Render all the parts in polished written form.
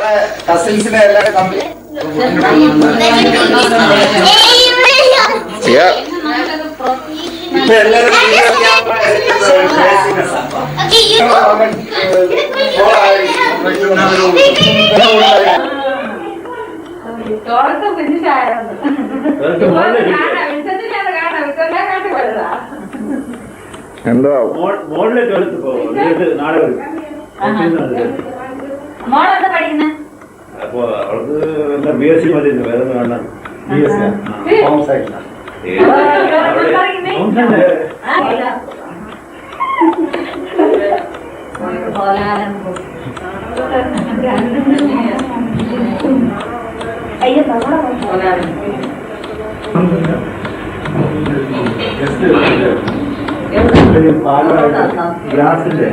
നമ്മുടെ കസിൻസിനെ എല്ലാവരും കമ്പനി ഇപ്പൊ എല്ലാവരും എന്താ മോളിലേക്ക് എടുത്ത് പോകും നാളെ വരും. അപ്പൊ അവൾക്ക് എന്താ BSc മതി, വേറെ വേണ്ട. ഗ്ലാസിന്റെ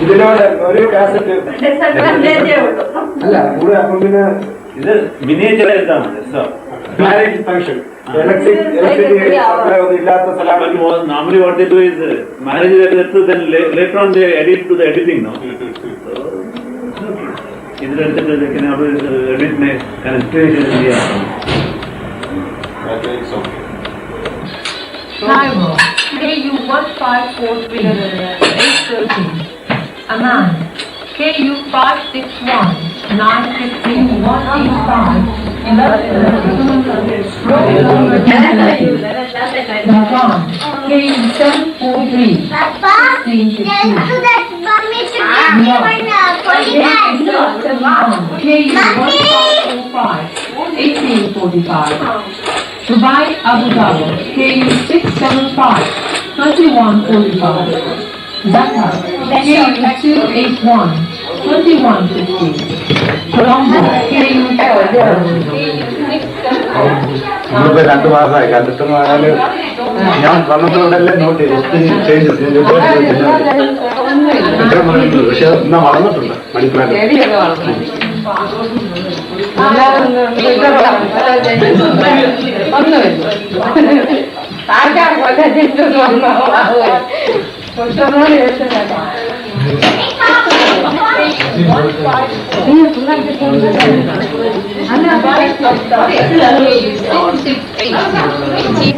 ഇതിനോട് ഒരു കാസറ്റ് അല്ല കൂടെ. അപ്പം പിന്നെ ഇത് മിനിയേച്ചർ എടുത്താൽ മതി. മാരേജ് ഫംഗ്ഷൻ ഇല്ലാത്ത സ്ഥലം normally what they do is marriage then later on they edit to the editing now. ഇതിലെടുത്തിട്ട് can edit kind of inspiration ചെയ്യാം. Driver, KU154 813. Aman, KU561 915 185. Navan, KU743 1616. Dubai, Abu Dhabi, KU675 2145. Dhaka, KU281 2150. Colombo, നമ്മളിപ്പോ 2 മാസമായി കണ്ടിട്ട് ഞാൻ വന്നതോടെല്ലാം not ചെയ്തു. ഒത്തിരി changes എത്ര പറഞ്ഞിട്ടുണ്ട്, പക്ഷെ എന്നാ വളർന്നിട്ടുണ്ട്. മണിപ്പൂരാണ്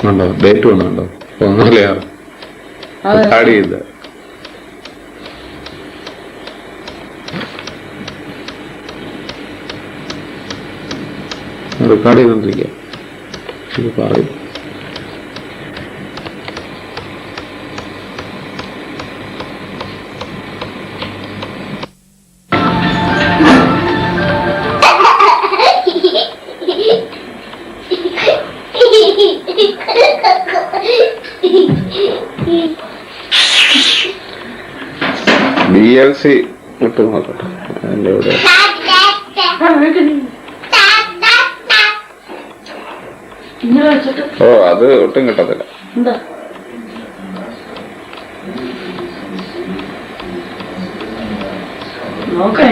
ഉണ്ടോ ഡേറ്റ് വന്നുണ്ടോ? 1/6 ആഡ് ചെയ്ത റെക്കോർഡ് ചെയ്തോണ്ടിരിക്കുക. പറയും DLC ഇട്ട് നോക്കട്ടെ. അതിൻ്റെ ഇവിടെ അത് ഒട്ടും കിട്ടത്തില്ല. Okay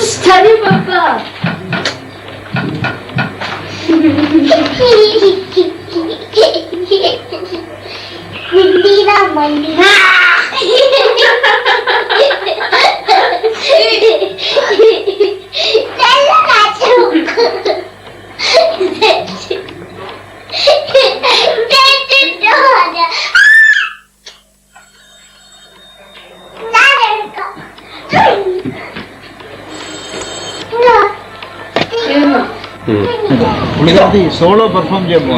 Study, Papa. Kundina Mandina. Solo perform ചെയ്യുമ്പോൾ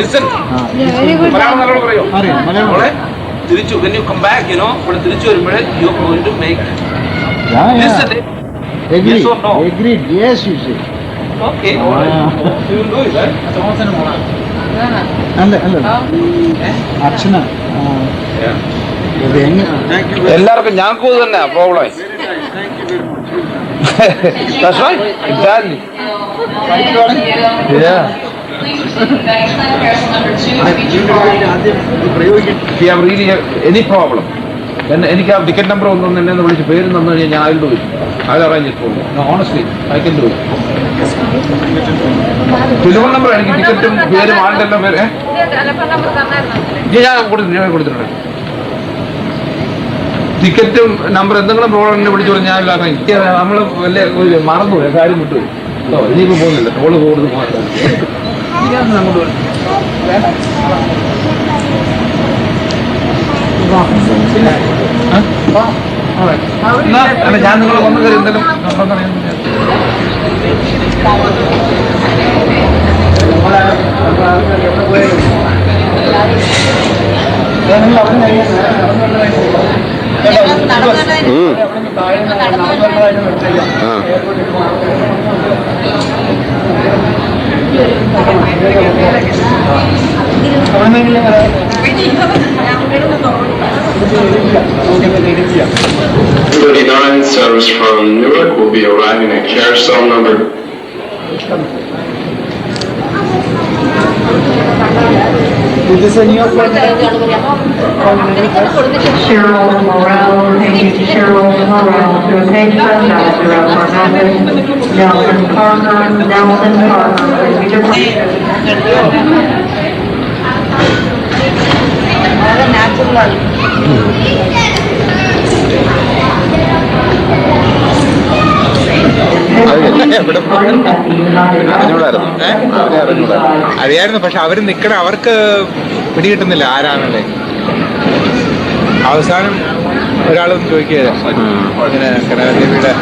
തിരിച്ചു when you come back, you know, ഇവിടെ തിരിച്ചു വരുമ്പോൾ you are going to make listen. Agree. Yes or no? Agreed. Yes, you say. Okay. You will do it, right? അല്ല അർച്ചന എല്ലാവർക്കും ഞങ്ങൾക്ക് തന്നെ problem. That's right. Exactly. Yeah. If you have really any problem, then എനിക്ക് ആ ticket number ഒന്നും എന്നെ ഒന്ന് വിളിച്ച് പേര് തന്നു കഴിഞ്ഞാൽ ഞാൻ അതിൽ I'll arrange it for you. No, honestly, I can do it. Telephone number എനിക്ക് ടിക്കറ്റും പേരും ആളുടെ എല്ലാം പേര് ഞാൻ കൊടുത്തിട്ടുണ്ട്. ടിക്കറ്റും നമ്പർ എന്തെങ്കിലും പ്രോബ്ലം എന്നെ വിളിച്ചു പറഞ്ഞാൽ എനിക്ക് നമ്മൾ വലിയ മറന്നുപോയി കാര്യം വിട്ടുപോയി. ഇനിയിപ്പോൾ പോകുന്നില്ല, ടോള് പോകുന്നത് മാത്രം അങ്ങോട്ട് അല്ല ഞാൻ നിങ്ങൾ വന്നു കയറി എന്തെങ്കിലും Service from Newark will be arriving at carousel number. Is this a New York flight? Cheryl Morrell, thank you to Cheryl Morrell, through page 790 for Nelson Parker, അറിയായിരുന്നു. പക്ഷെ അവർ നിൽക്കണ അവർക്ക് പിടികിട്ടുന്നില്ല ആരാണല്ലേ. അവസാനം ഒരാളൊന്നും ചോദിക്കുകയില്ല ഇങ്ങനെ കനകദേവിയുടെ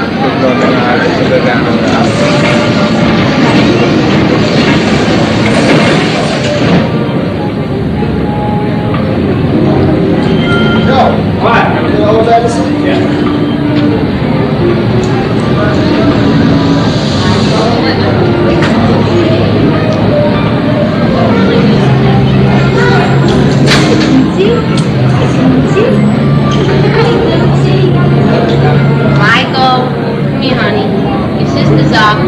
Michael, come here, honey. Your sister's up.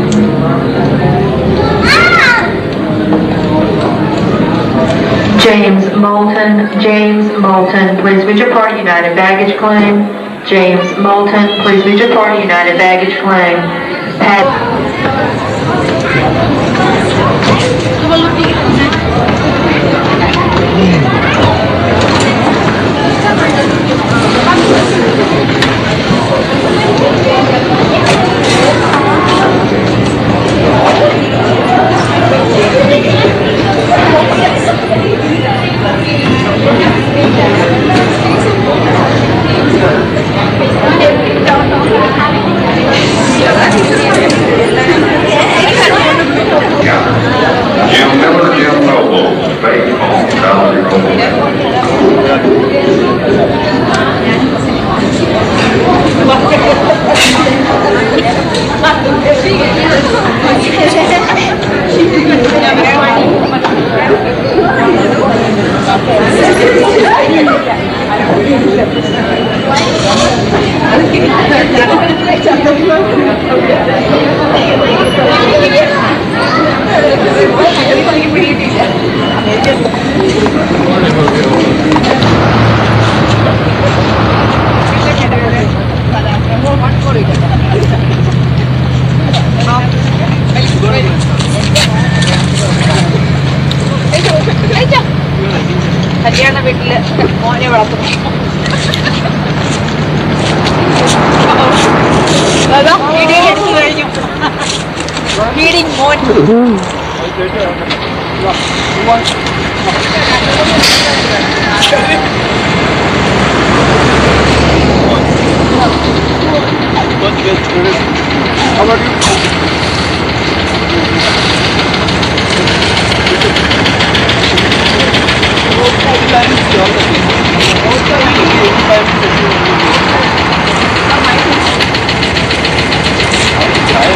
James Moulton, please read your party United baggage claim. James Moulton, please read your party United baggage claim. Pat. കല്യാണ വീട്ടില് മോനെ വളർത്തുന്നു. വീഡിയോ എടുത്തു കഴിഞ്ഞു. ഫീഡിങ് മോൻ. How about you? Right?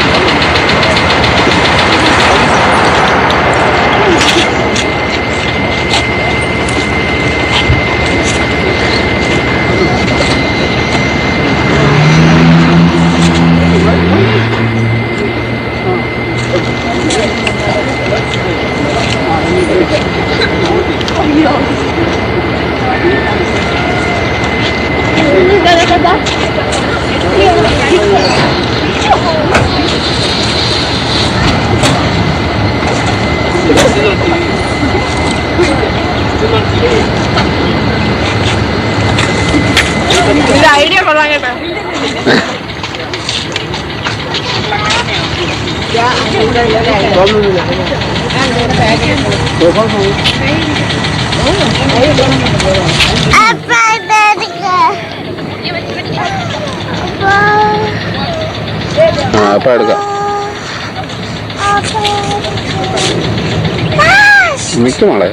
Idea കൊള്ളാം കേട്ടോ. അപ്പൊ എടുക്കാം. മിക്ക മോളെ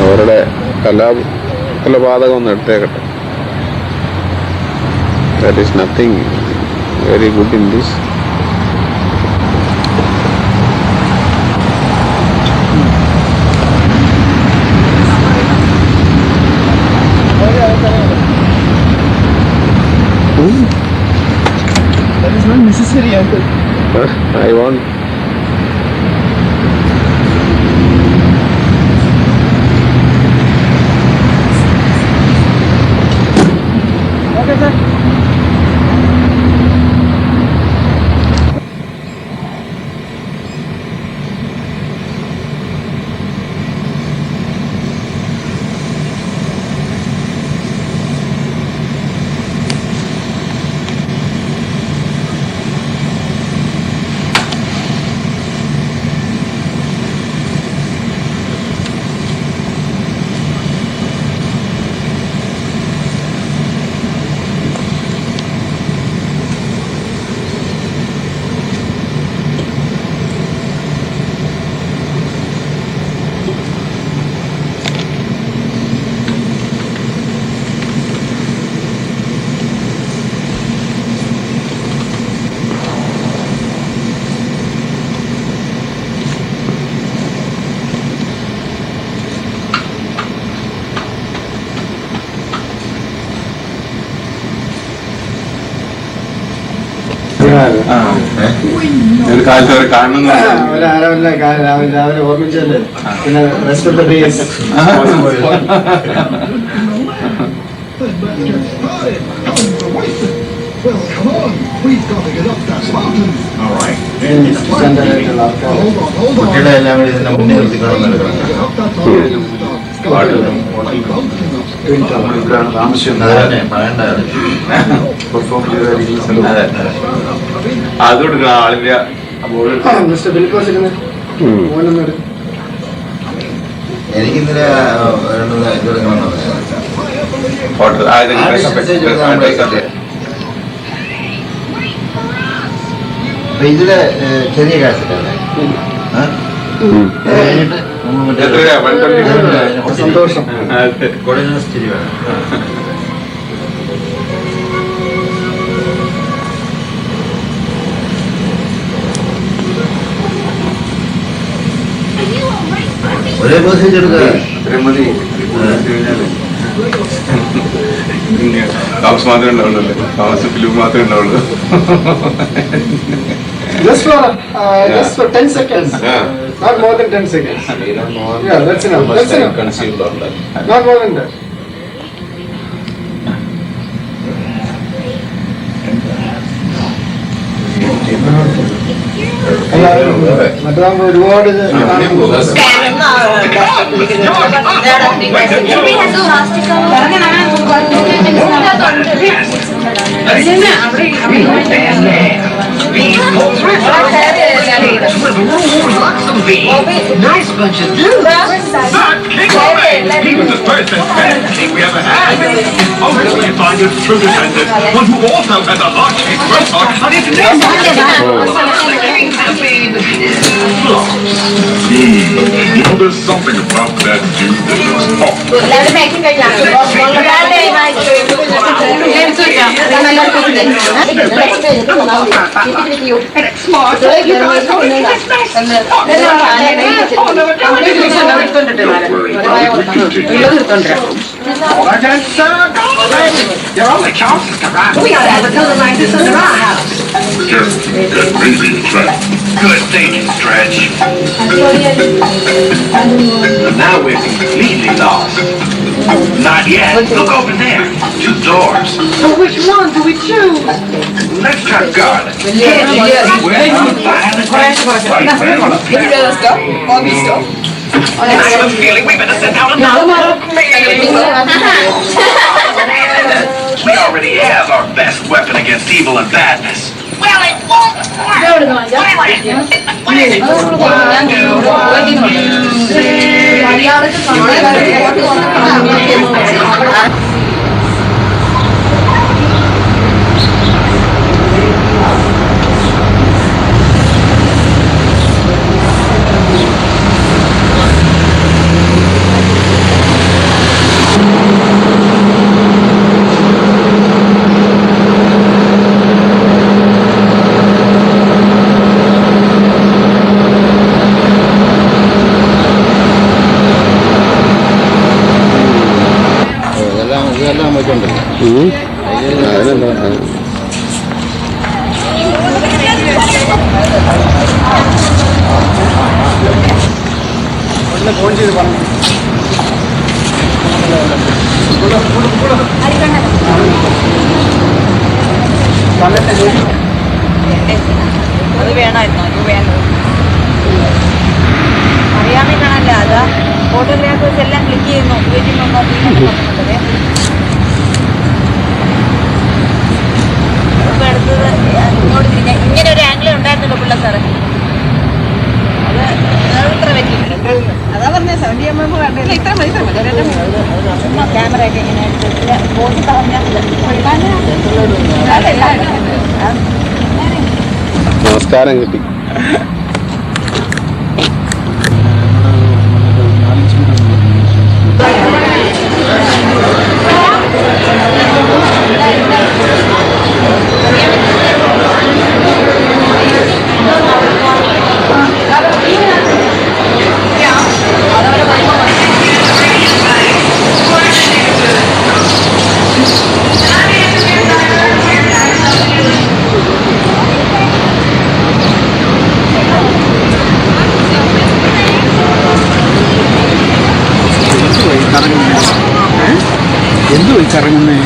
അവരുടെ കൊലപാതകം ഒന്ന് എടുത്തേക്കട്ടെ. There is nothing very good in this. That is not necessary, uncle. I want. Okay, sir. കാലത്ത് അവരെ കാണുന്നു. രാവിലെ ഓർമ്മിച്ചല്ലേ. പിന്നെ റെസ്റ്റ് ഓഫ് ദ ഡേയ്സ് കുട്ടികളെ എല്ലാം കൂടി ഇതിന്റെ മുന്നേ നിർത്തിക്കണമെന്ന് താമസിച്ചു അതുകൊണ്ട് ആളില്ല. എനിക്കിന്നലെ ഇതില് ചെറിയ കാശല്ലേ സന്തോഷം സ്ഥിതി വേണം. ഒരേ മെസ്സേജ് എടുക്കുക. താമസം മാത്രമേ ഉണ്ടാവുള്ളൂ. താമസം ഫിലിം മാത്രമേ ഉണ്ടാവുള്ളൂ. Just for 10 seconds. Not more than 10 seconds. Yeah, that's enough. That's enough. Not more than that. മറ്റന്നാൾ ഒരുപാട് Nice bunch of dudes. But King Remains, he was the first and best king we ever had. Obviously, you find your true descendant, one who also has a heart shape for a heart, and his name You know, there's something about that dude that looks off. Your only chance is to run. We gotta have another like this in our house. Good breathing, Stretch. Good thinking, Stretch. Now we're completely lost. Not yet. Look over there. 2 doors. So which one do we choose? Let's try garlic. I have a feeling we better sit down and we already have our best weapon against evil and badness. Well, it won't work. What is it? അത് വേണമായിരുന്നു അത് വേണ്ടത് അറിയാതെ കാണാനില്ല അതാ photographers എല്ലാം click ചെയ്യുന്നു നോക്കുന്നത് ഇപ്പൊ അടുത്തത് ഇങ്ങോട്ട് തിരിഞ്ഞ ഇങ്ങനെ ഒരു ആംഗിൾ ഉണ്ടായിരുന്നല്ലോ പിള്ള സാറ് അത് ഇത്ര പറ്റിയില്ല അതാ പറഞ്ഞ 70mm കണ്ടില്ല ഇത്ര മതി ക്യാമറ ഒക്കെ ഇങ്ങനെ പോയി നമസ്കാരം കിട്ടി. എന്തുവായി കറങ്ങുന്നേ?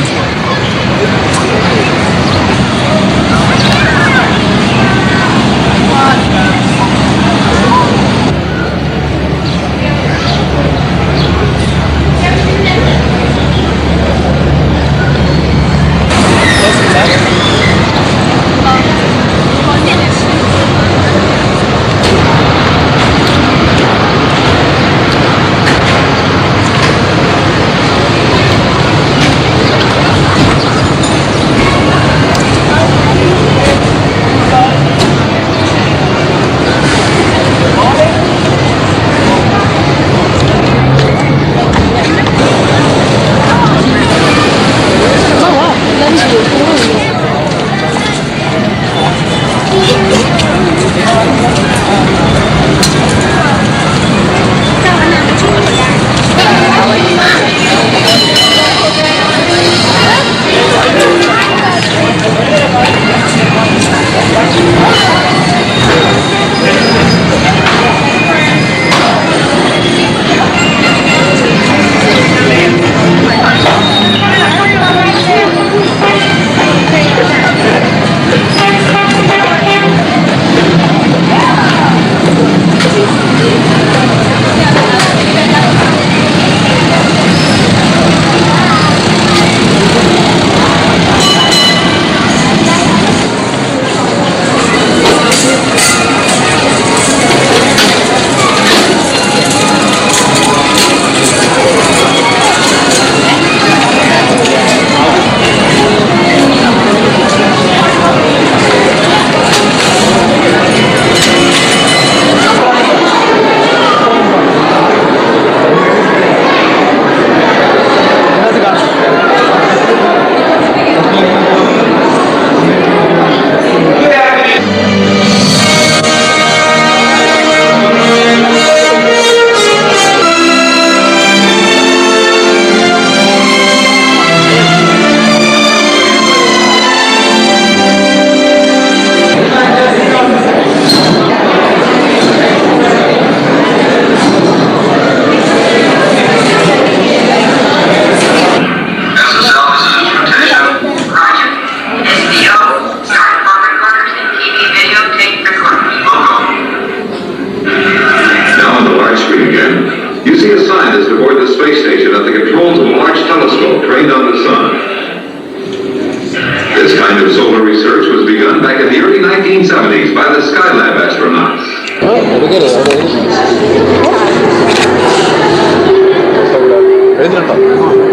എഴുതുന്നുണ്ടോ?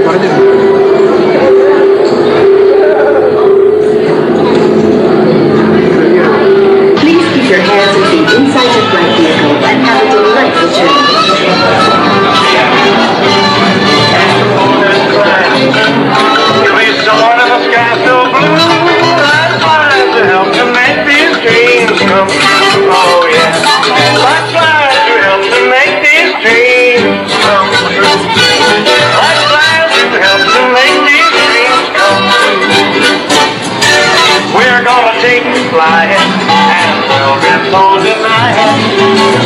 പറഞ്ഞിട്ടുണ്ട്. Please keep your hands and feet inside your flight vehicle and have a delightful journey. Someone in the sky so blue, I'd fly to help to make these dreams come true. Oh yeah, I'd fly to help to make these dreams come true. I'd fly to help to make these dreams come true. We're gonna take flying and we'll get told tonight.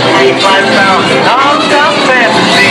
Sweet 5,000 non-stop fantasy.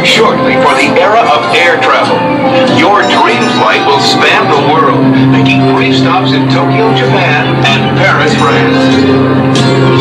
Shortly for the era of air travel. Your dream flight will span the world, making brief stops in Tokyo, Japan, and Paris, France.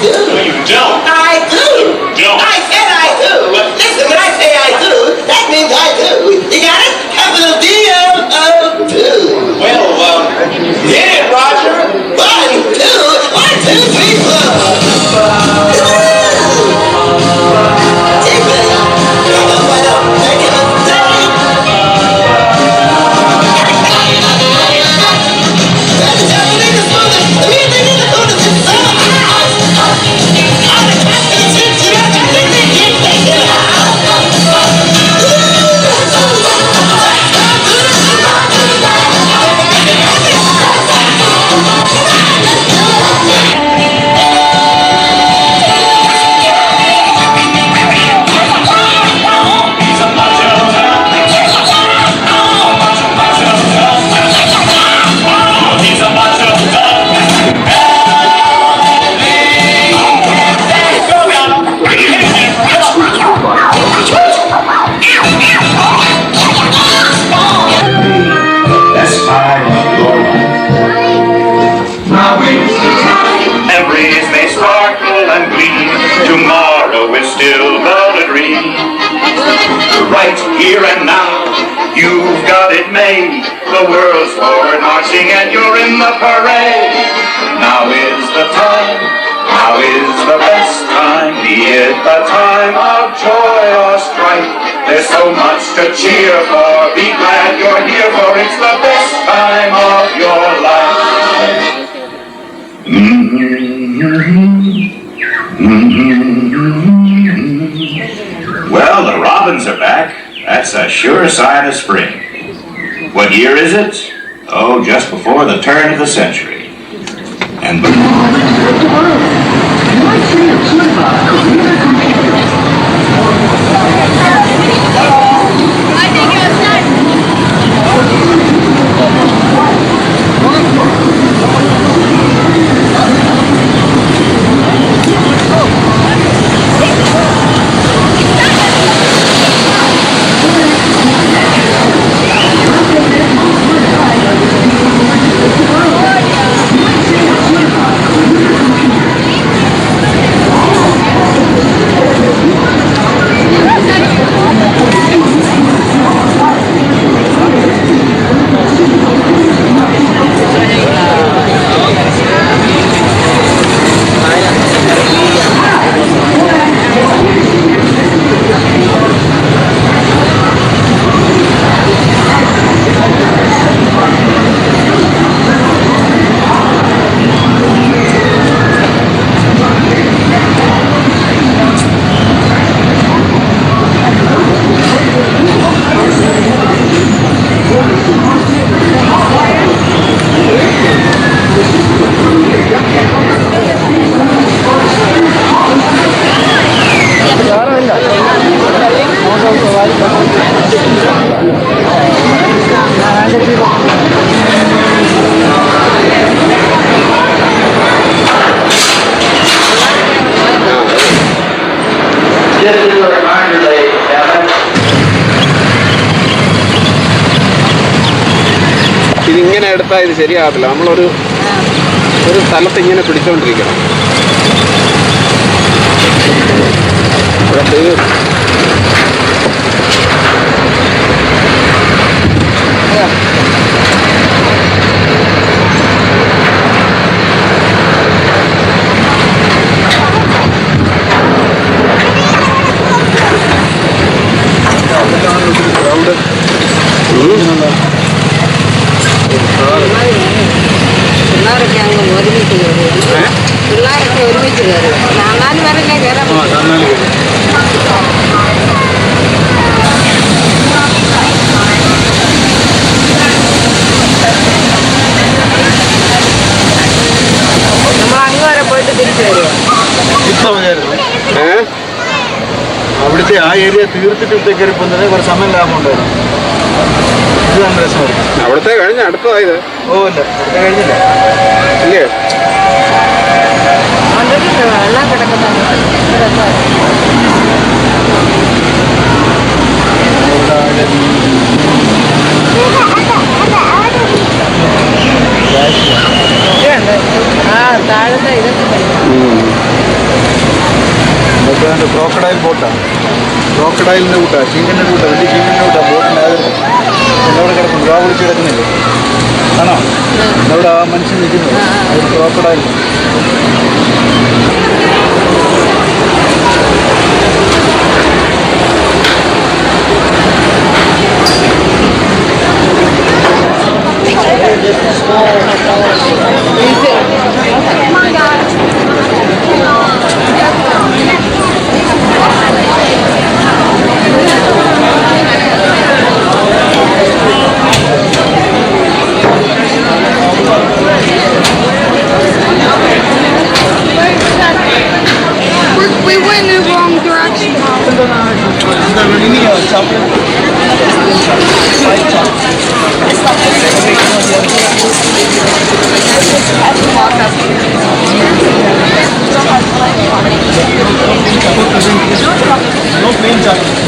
do. No, you don't. I do. Don't. I said I do. Listen, when I say I do, that means I do. You got it? Capital D-O-O-do. Well, hit it, Roger. 1, 2, 1, 2, 3, 4. Right here and now, you've got it made. The world's forward marching and you're in the parade. Now is the time, now is the best time. Be it the time of joy or strife. There's so much to cheer for. Be glad you're here, for it's the best time of your life. Well, the robins are back. That's a sure sign of spring. What year is it? Oh, just before the turn of the century. And ഇതിങ്ങനെ എടുത്താൽ ഇത് ശരിയാകത്തില്ല. നമ്മളൊരു സ്ഥലത്ത് ഇങ്ങനെ പിടിച്ചോണ്ടിരിക്കണം. പിള്ളേരൊക്കെ അങ്ങ് ഒരുമിച്ച് കയറുക. പിള്ളേരൊക്കെ ഒരുമിച്ച് കയറുക. 4 പേരല്ലേ കയറാൻ നമ്മൾ അങ്ങ് വരെ പോയിട്ട് തിരിച്ചു വരിക. അവിടുത്തെ ആ ഏരിയ തീർത്തിട്ട് ഇവിടേക്ക് കയറിപ്പോൾ തന്നെ കുറച്ച് സമയം ലാഭം ഉണ്ടായിരുന്നു. ഇത് നല്ല രസമായിരുന്നു. അവിടുത്തെ കഴിഞ്ഞ അടുത്തതായത് ഓ ഇല്ല, അവിടുത്തെ കഴിഞ്ഞില്ല ഇല്ലേ? വെള്ളം കിടക്കുന്ന താഴത്തെ ഇതൊക്കെ ക്രോക്കഡൈൽ ബോട്ടാണ്. ക്രോക്കഡൈലിൻ്റെ കൂട്ടാണ്, ചീങ്കൻ്റെ കൂട്ടാണ്, വലിയ ചീങ്കൻ്റെ കൂട്ടാണ്. ബോട്ടിൻ്റെ എന്നോട് കിടക്കുന്നു, വാ വിളിച്ച് കിടക്കുന്നില്ലേ? ആണോ? എന്നോട് ആ മനുഷ്യൻ നിൽക്കുന്നത് ഒരു crocodile. We went in the wrong direction. No plain chocolate.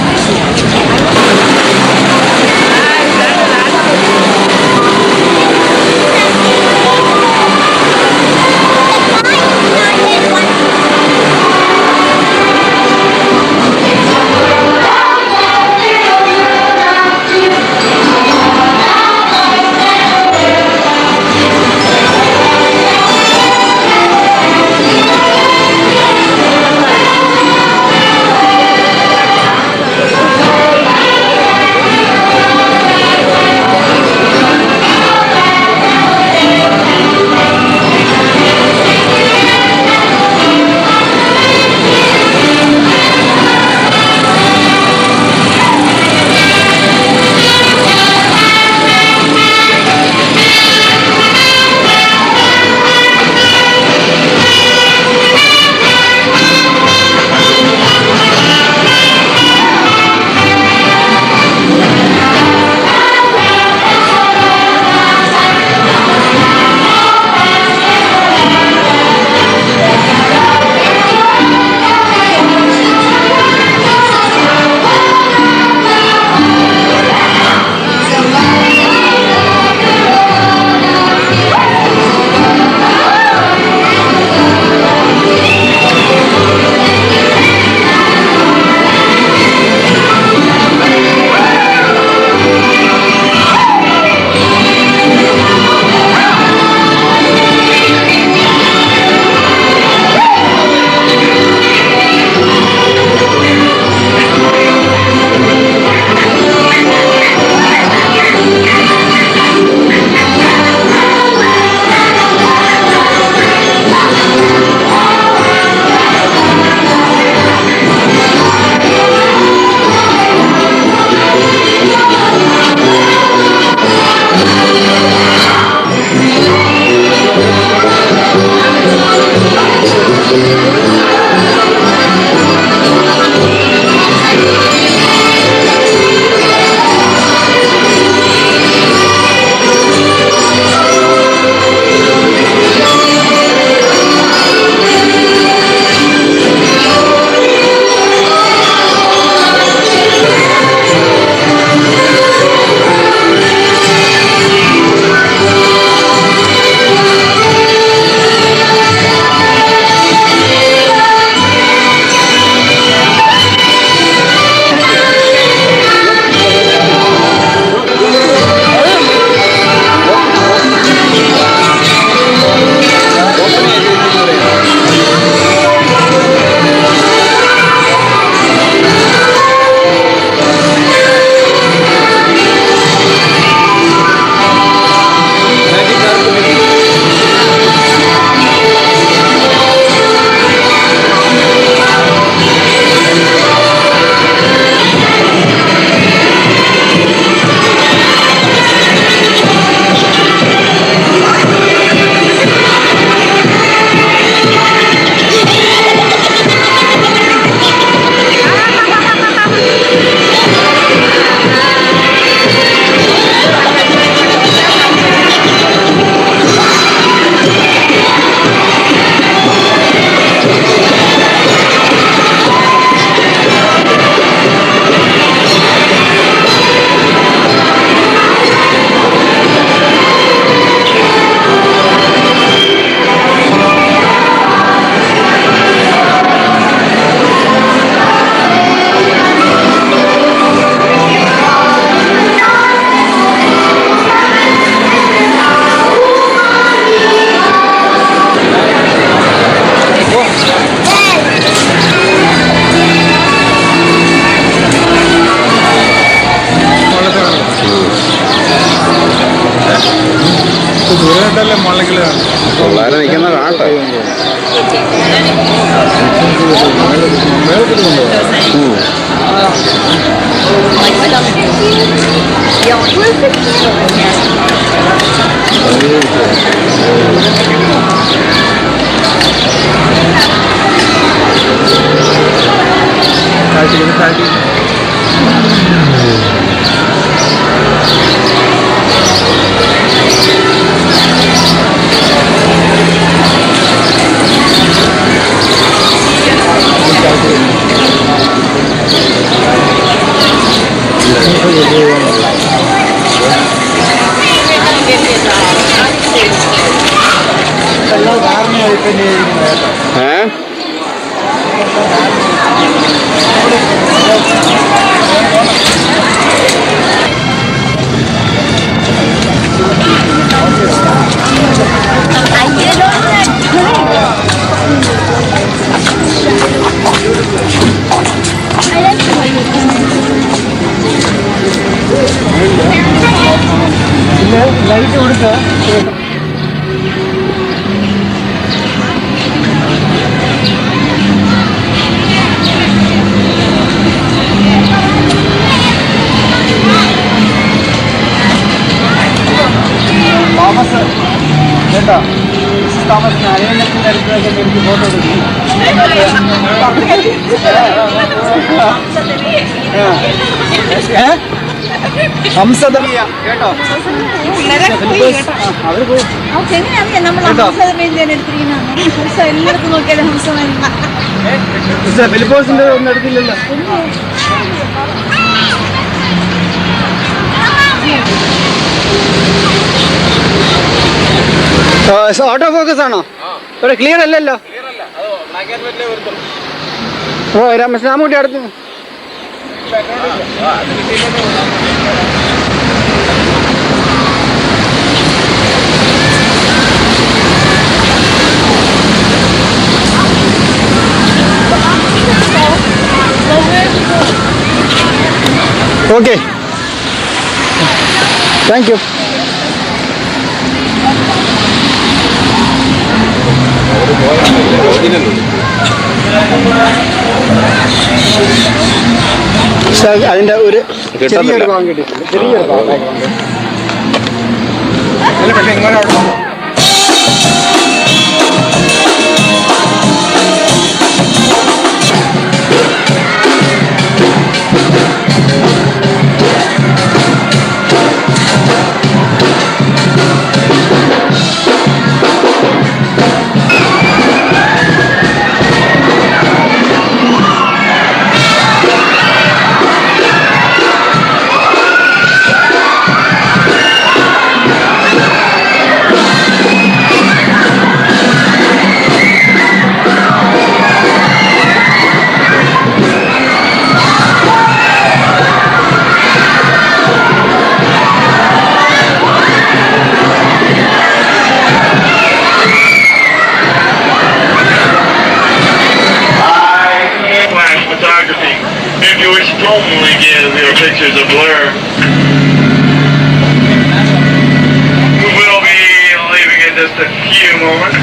പിള്ളേരെ നിൽക്കുന്ന കാണട്ടെ. ലൈറ്റ് കൊടുക്ക. താമസ് കേട്ടോ, താമസിന് അരയണ്ണത്തിൻ്റെ അടുത്തൊക്കെ എനിക്ക് ഫോട്ടോ എടുക്കും. ഹംസദമിയ കേട്ടോ, അവര് പോയി എല്ലായിടത്തും നോക്കിയാലും ഹംസമായിരുന്നു. ഫിലിപ്പോസിന്റെ ഒന്നും എടുത്തില്ലല്ലോ. ഓട്ടോ ഫോക്കസ് ആണോ? ഇവിടെ ക്ലിയർ അല്ലല്ലോ. ഓ രാമൂട്ടി അടുത്ത് ഓക്കെ, താങ്ക് യു. അതിന്റെ ഒരു ചെറിയൊരു ഭാഗം കിട്ടിയിട്ടുണ്ട്. ചെറിയൊരു ഭാഗം pictures of Blur. We will be leaving in just a few moments.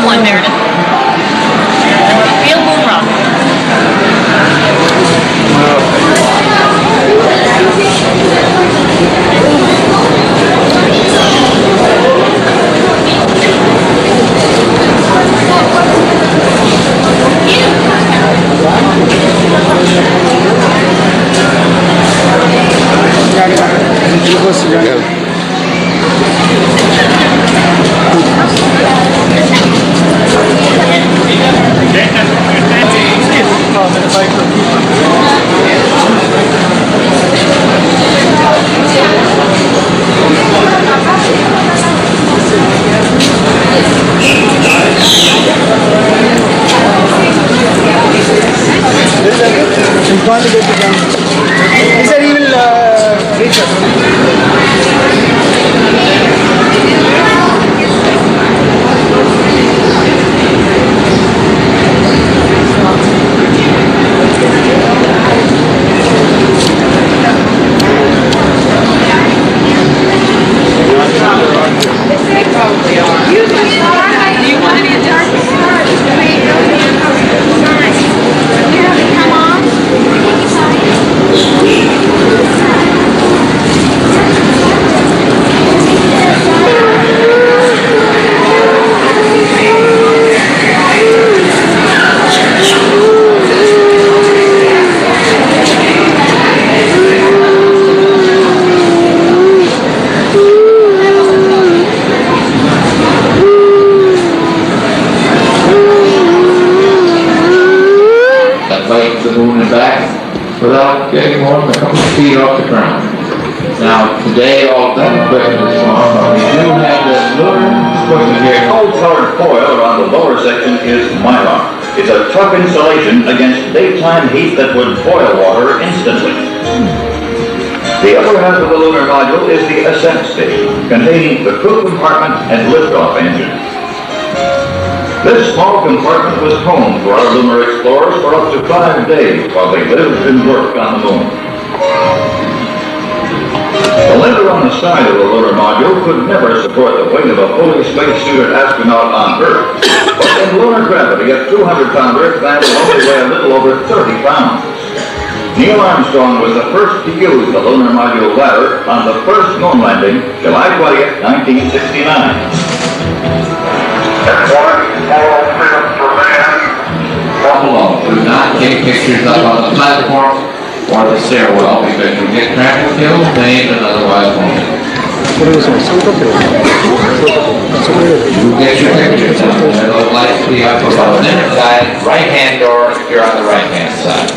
one, Meredith. Feel moon rock. He said he will reach us. Without getting more than a couple of feet off the ground. Now, today all that equipment is gone, but we do have this lunar equipment here. Gold-colored foil around the lower section is Mylar. It's a tough insulation against daytime heat that would boil water instantly. The upper half of the lunar module is the ascent stage, containing the crew compartment and liftoff engine. This small compartment was home to our lunar explorers for up to 5 days while they lived and worked on the moon. The lever on the side of the lunar module could never support the weight of a fully spacesuited astronaut on Earth, but in lunar gravity, a 200-pounder that will only weigh a little over 30 pounds. Neil Armstrong was the first to use the lunar module ladder on the first moon landing, July 20th, 1969. Alone. Do not take pictures up on the platform or the stairwell because you get cracked, killed, maimed, and otherwise wounded. You get your pictures up. It'll likely be up about the inside right-hand door if you're on the right-hand side.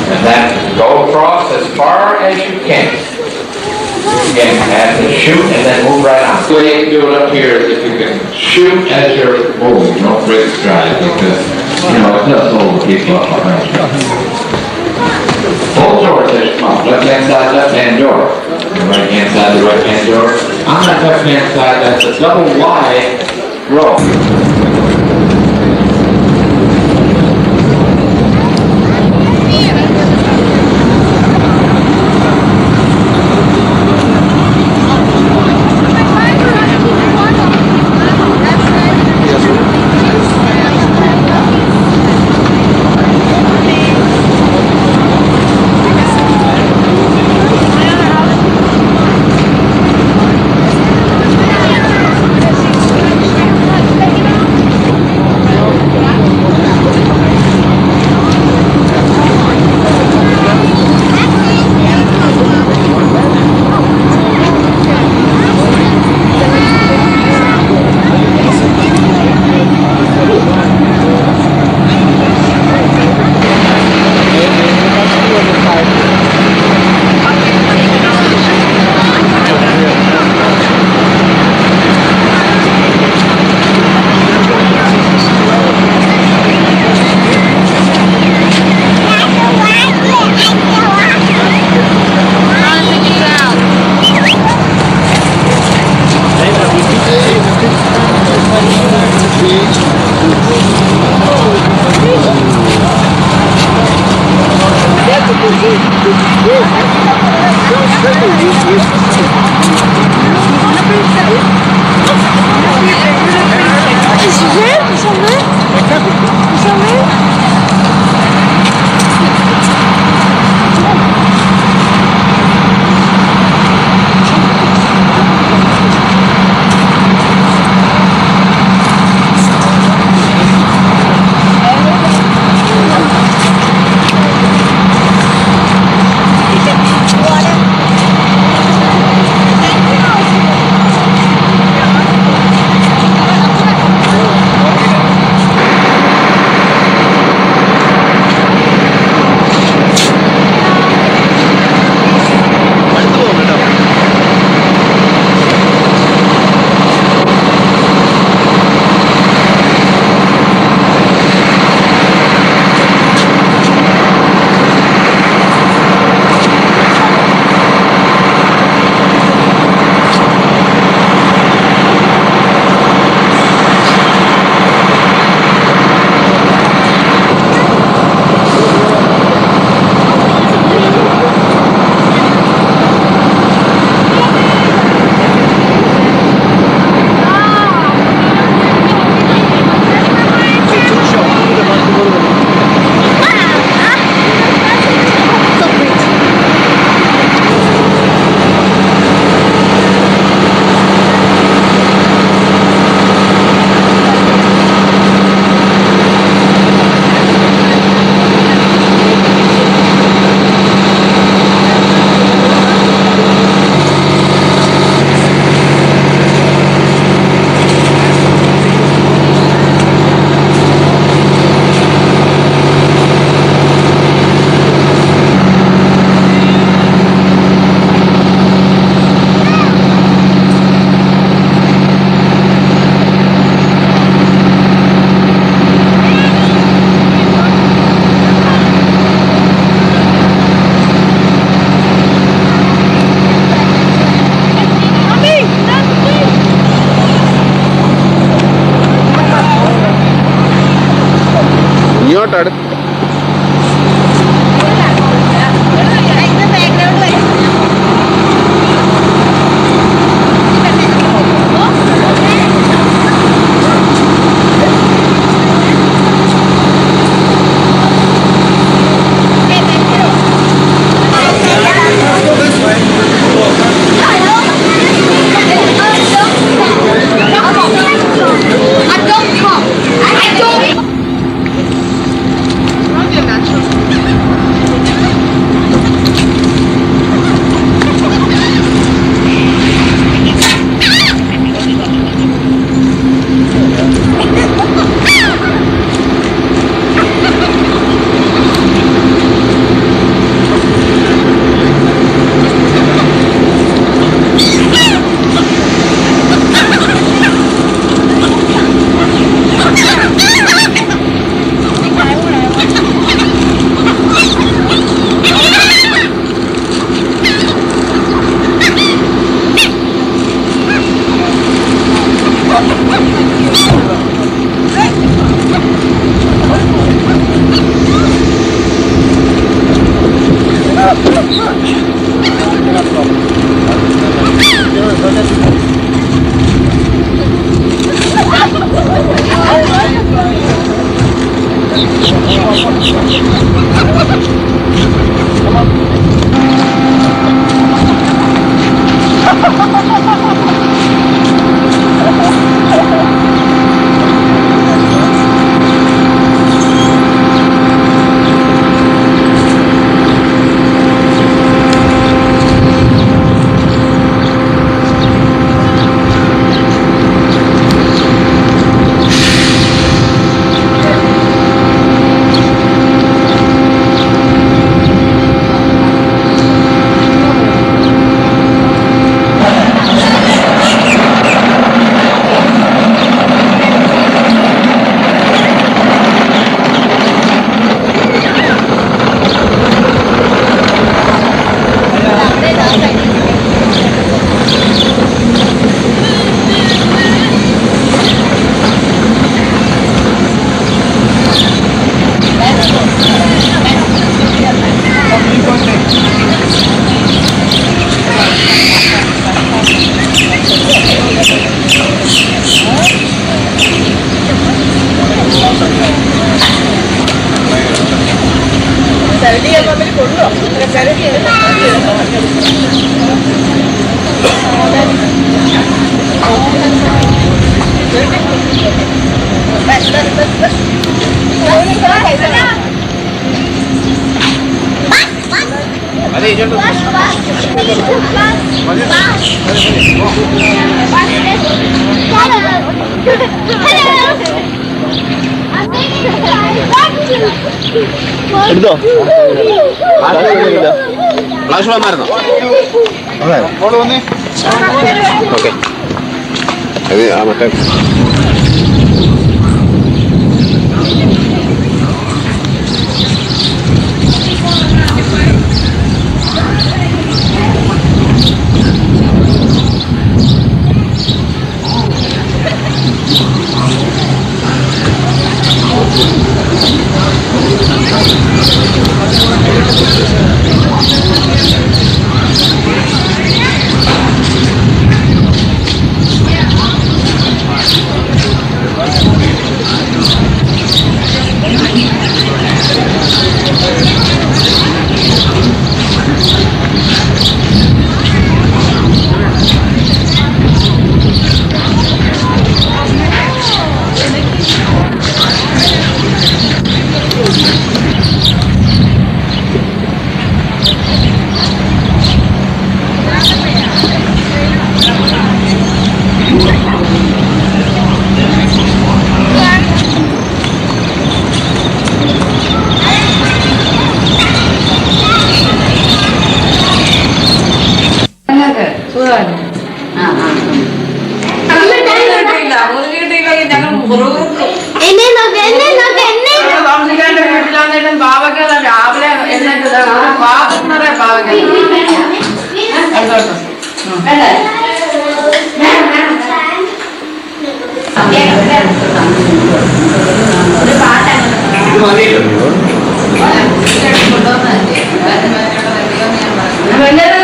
And then go across as far as you can. Again, have to shoot and then move right on. The way you do it up here is if you can shoot as you're moving, don't break stride because, you know, it does hold the people up behind you. Both doors as you come up. Left-hand side, left-hand door. The right-hand side, the right-hand door. On that left-hand side, that's a double wide row. ഇങ്ങോട്ടടുത്ത് എടുത്തോ flash വന്നായിരുന്നോ? Okay അത് ആ മറ്റേ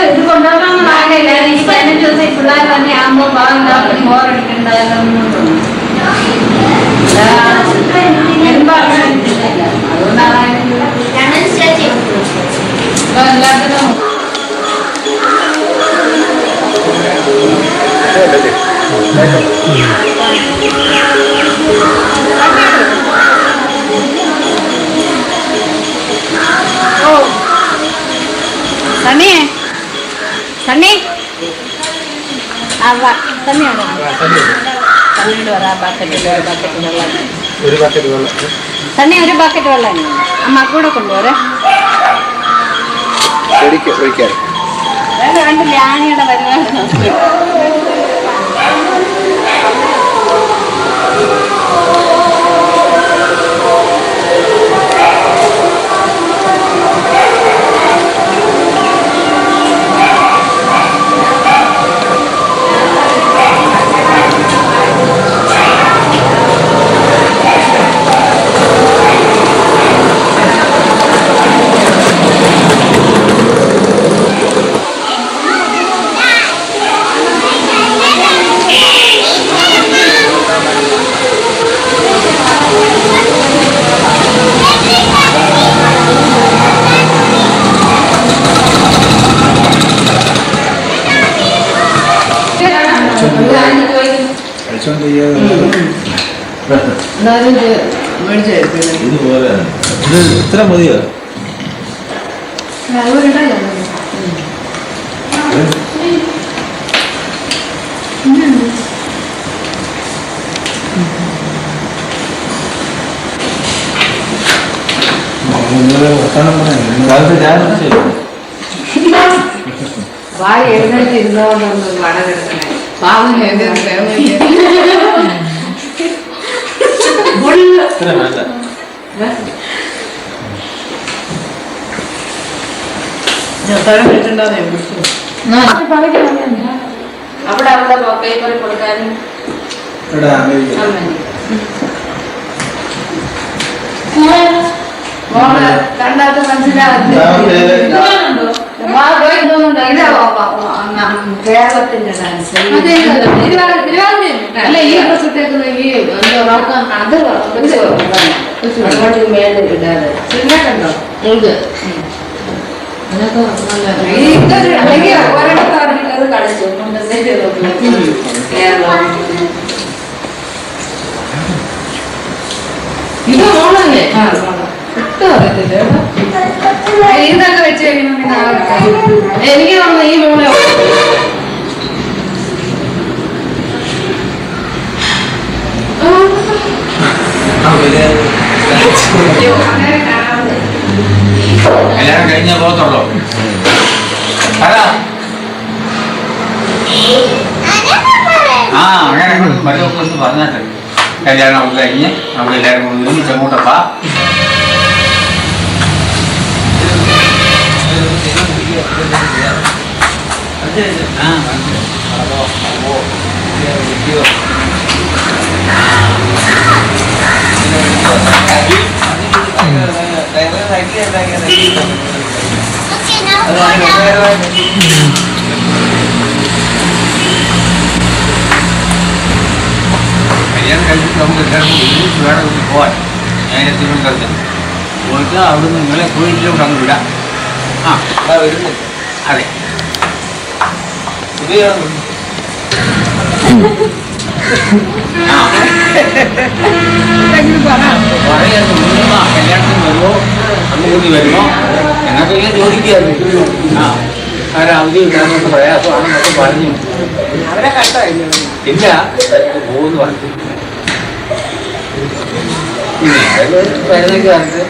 ഇത് കൊണ്ടുപോകാൻ ആകെയില്ല. ഈ 15 ദിവസം ഈ പിള്ളേർ തന്നെ ആകുമ്പോ ബോറടിക്കണ്ടായിരുന്നു. അതുകൊണ്ടാണ് എല്ലാത്തിനും സണ്ണി സണ്ണിയോട് സണ്ണിയോട് പറ ഒരു ബക്കറ്റ് വെള്ളം സണ്ണി ഒരു ബക്കറ്റ് വെള്ളം അമ്മ കൂടെ കൊണ്ടുപോരെ. ഒഴിക്കാൻ കണ്ടില്ലേ ആണിയുടെ പരിപാടി നോക്കി. ഇത്ര മതിയോ? വായി എഴുന്നേറ്റ് ഇരുന്നോണ്ടൊന്നും വട കിടക്കണേ. പാവം അവിടെ അവിടെ പേപ്പർ കൊടുക്കാനും കണ്ടാത്ത മനസ്സിലാകും. കേരളത്തിന്റെ ഡാൻസ് അല്ല ഈ ഡ്രസ് ഇട്ടേക്കുന്നെങ്കിൽ അത് അങ്ങോട്ട് മേലെ ഇടാതെ കണ്ടോ ഇത് അല്ലെങ്കിൽ ഒരിടത്താണെങ്കിലും അത് കളിച്ചു കേരളം. ഇത് മോളല്ലേ? ഇതൊക്കെ വെച്ച് കഴിയുമ്പോ എനിക്ക് തോന്നുന്നു ഈ മോളെ എല്ലാരും കഴിഞ്ഞ പോകത്തുള്ളൂ. ആ അങ്ങനെ മരുമൊക്കെ ഒന്ന് പറഞ്ഞിട്ട് കല്യാണം ഒക്കെ കഴിഞ്ഞ് നമുക്ക് എല്ലാവരും കൂടി ഒരുമിച്ച് അങ്ങോട്ടപ്പാ. കല്യാണം കഴിച്ചിട്ട് നമുക്ക് എല്ലാവർക്കും ഒരുമിച്ച് വേണം ഒന്ന് പോവാൻ. ഞാൻ തിരുവനന്തപുരത്ത് പോയിട്ട് അവിടുന്ന് നിങ്ങളെ കോഴിയിലോട്ട് അങ്ങ് വിടാം. ആ വരുന്നു. അതെ കല്യാണത്തിന് വരുമോ അങ്ങോട്ട് വരുമോ എന്നൊക്കെ ഞാൻ ചോദിക്കുകയായിരുന്നു. ആ ആരും അവധി ഉണ്ടാകുന്ന പ്രയാസമാണെന്നൊക്കെ പറഞ്ഞു. അവരെ കഷ്ടമായില്ല ഇല്ല പോകുന്നു പറഞ്ഞു. വരുന്നെങ്കിൽ പറഞ്ഞിട്ട്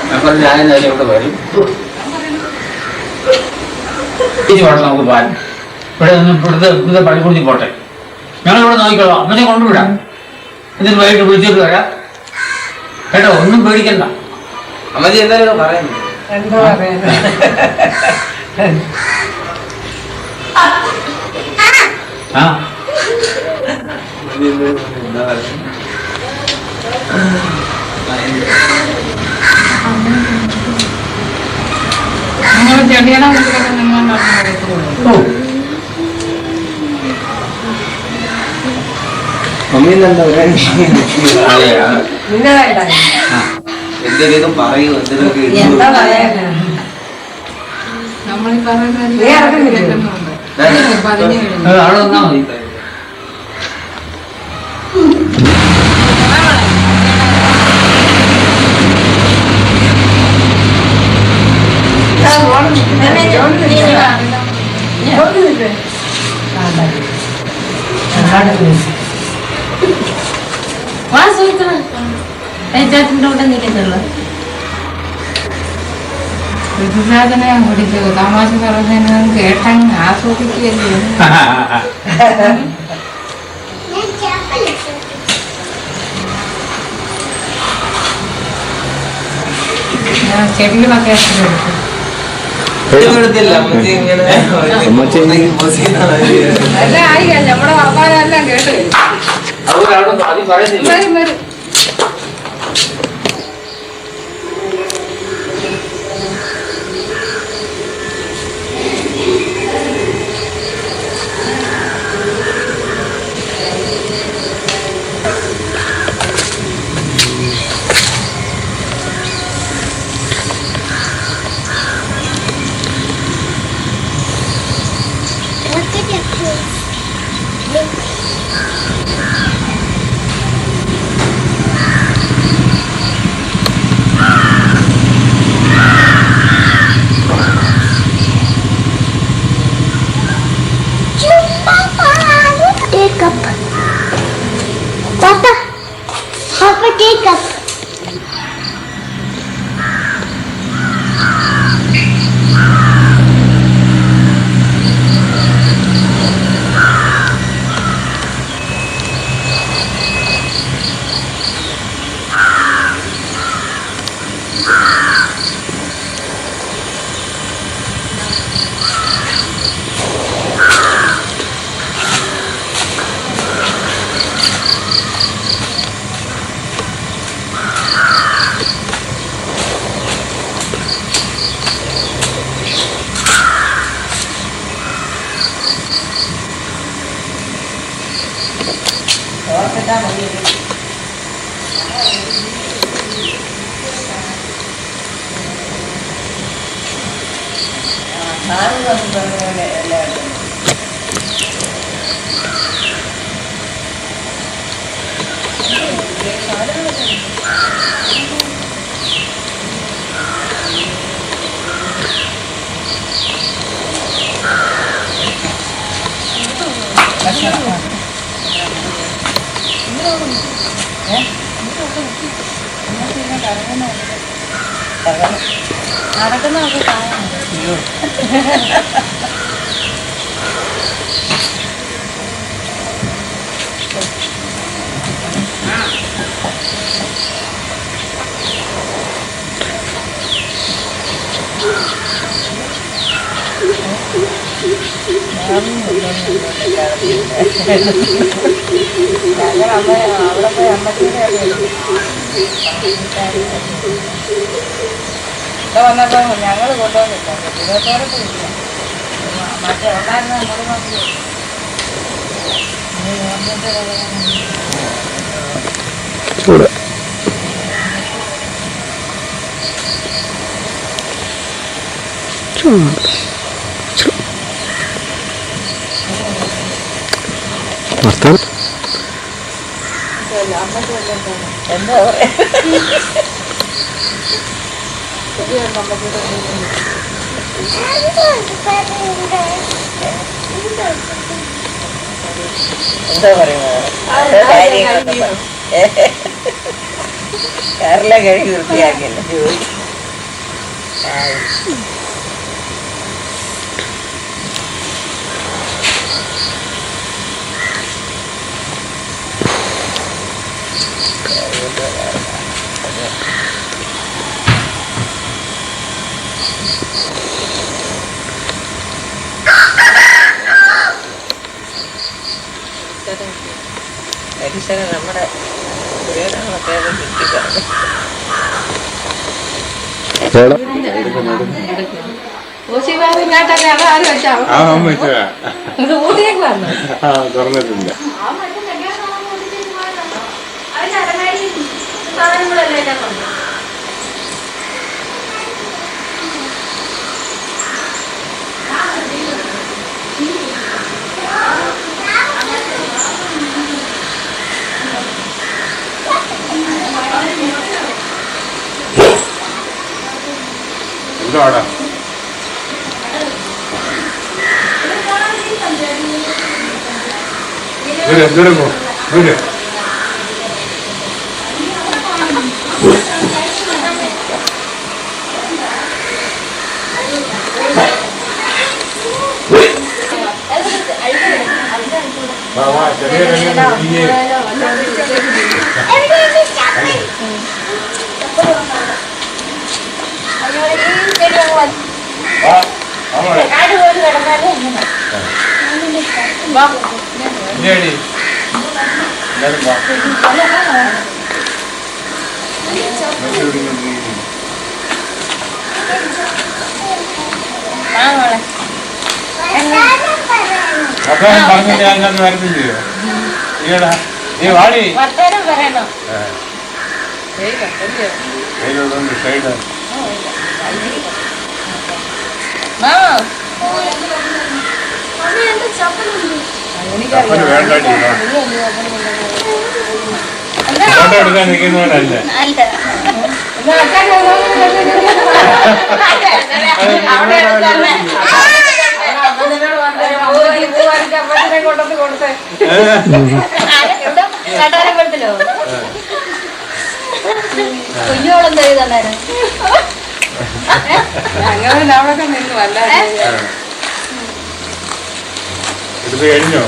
ഞാൻ പറഞ്ഞു ഞാൻ ഇവിടെ വരും. ഇനി വേണം നമുക്ക് പാൽ ഇവിടെ നിന്ന് ഇവിടുത്തെ പള്ളിക്കുറിച്ച് പോട്ടെ. ഞങ്ങളിവിടെ നോക്കിക്കോളാം. അമ്മനെ കൊണ്ടുവിടാം. എന്നിട്ട് വൈകിട്ട് വിളിച്ചിട്ട് വരാം കേട്ടോ. ഒന്നും പേടിക്കണ്ട. അമ്മച്ചി എന്തായാലും പറയുന്നു. എന്താ പറയുന്നത്? ആ എന്താ പറയുക നിങ്ങൾ ചെടിയുടെ മുമ്പിലൊക്കെ നിങ്ങൾ എന്തെങ്കിലും പറയൂ, എന്താ പറയാ നമ്മൾ ഈ പറയുന്നത് ആളോ വന്നാ മതി. ചേട്ടൻ്റെ നിൽക്കുന്നുള്ളൂ. ഋതുരാജനെ കുടിച്ചു തമാശ പറഞ്ഞതിനും കേട്ടങ്ങ് ആസ്വദിക്കുകയല്ലേ. ചെടികളൊക്കെ എല്ലാം ആയി നമ്മുടെ വർത്താനെല്ലാം കേട്ട് വരും വരും. നടക്കുന്നതൊക്കെ അവിടെ പോയി അമ്മച്ചീനെ ഇവിടെ വന്നപ്പോൾ ഞങ്ങൾ കൊണ്ടുവന്നില്ല. ഇരുപത്തോടൊക്കെ ഇല്ല. മറ്റേ ഉണ്ടായിരുന്ന നമ്മൾ മാത്രമേ എന്താ പറയാ എന്താ പറയുന്നത് കേരള കഴുകി വൃത്തിയാക്കിയല്ലോ ജോലി. നമ്മുടെ തുറന്നിട്ടില്ല. എന്താടാ ദൂരെ പോ ദൂരെ. ചെറിയ അപ്പൊ പറഞ്ഞു ഞാൻ വരുന്നില്ലയോ ഈടാ നീ വാടി സൈഡ് വേണ്ടാടി ഫോട്ടോ എടുക്കാൻ നിൽക്കുന്നവരല്ല. കുഞ്ഞോളെന്താ ചെയ്തേരം അങ്ങനെ അവിടെയൊക്കെ നിന്ന് വല്ല എടുത്ത് കഴിഞ്ഞോ?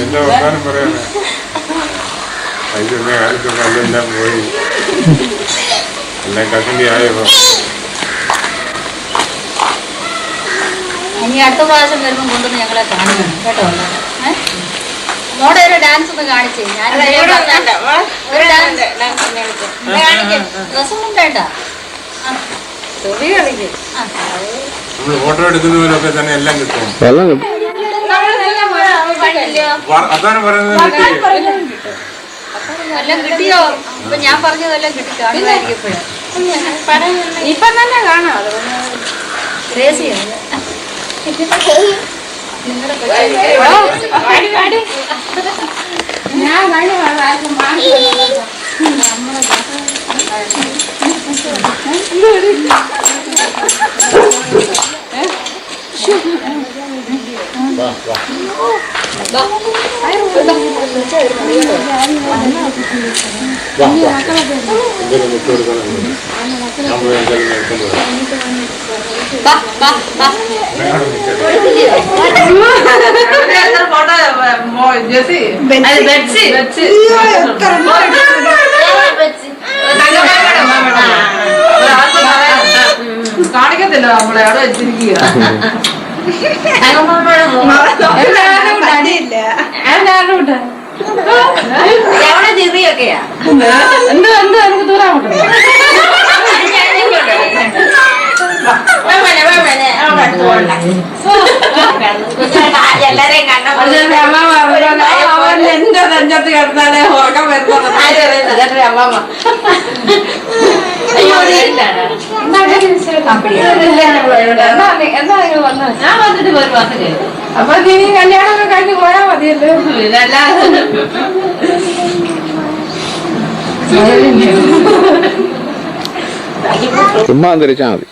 എന്താ വർത്താനം പറയാനേ? അതിന്റെ കാലത്ത് കല്ലെല്ലാം പോയി എല്ലാം കസണ്ടി ആയോ? ഇനി അടുത്ത പ്രാവശ്യം വരുമ്പോൾ കൊണ്ടുവന്ന് ഞങ്ങളെ കാണിക്കണം കേട്ടോ. മോടെ ഒരു ഡാൻസ് ഒന്ന് കാണിച്ചേ. ഞാൻ ഒരു ഡാൻസ് കാണിക്കും. ഡ്രസ്സൊന്നും വേണ്ട. നമ്മൾ ഫോട്ടോ എടുക്കുന്നവരൊക്കെ തന്നെ എല്ലാം കിട്ടും. അതാണ് പറയുന്നത്. എല്ലാം കിട്ടിയോ? ഇപ്പൊ ഞാൻ പറഞ്ഞതെല്ലാം കിട്ടി കാണുമായിരിക്കും. ഇപ്പൊ തന്നെ കാണാം. ക്രേസിയാണ്. ഞാൻ കാണിക്കത്തില്ല നമ്മളെ അവിടെ വെച്ചിരിക്കുക. ചിറിയൊക്കെയാ എന്ത് എന്ത് എനിക്ക് ദൂരം എല്ലാരെയും എന്റെ നെഞ്ചത്ത് കിടന്നാലേ ഉറക്കം വരുന്നത് അമ്മമ്മ. ഞാൻ വന്നിട്ട് ഒരു മാസം കഴിഞ്ഞു. അപ്പൊ നീ കല്യാണമൊക്കെ കഴിഞ്ഞ് പോയാ മതിയല്ലോ. ചുമ്മാ അന്തരിച്ചാ മതി.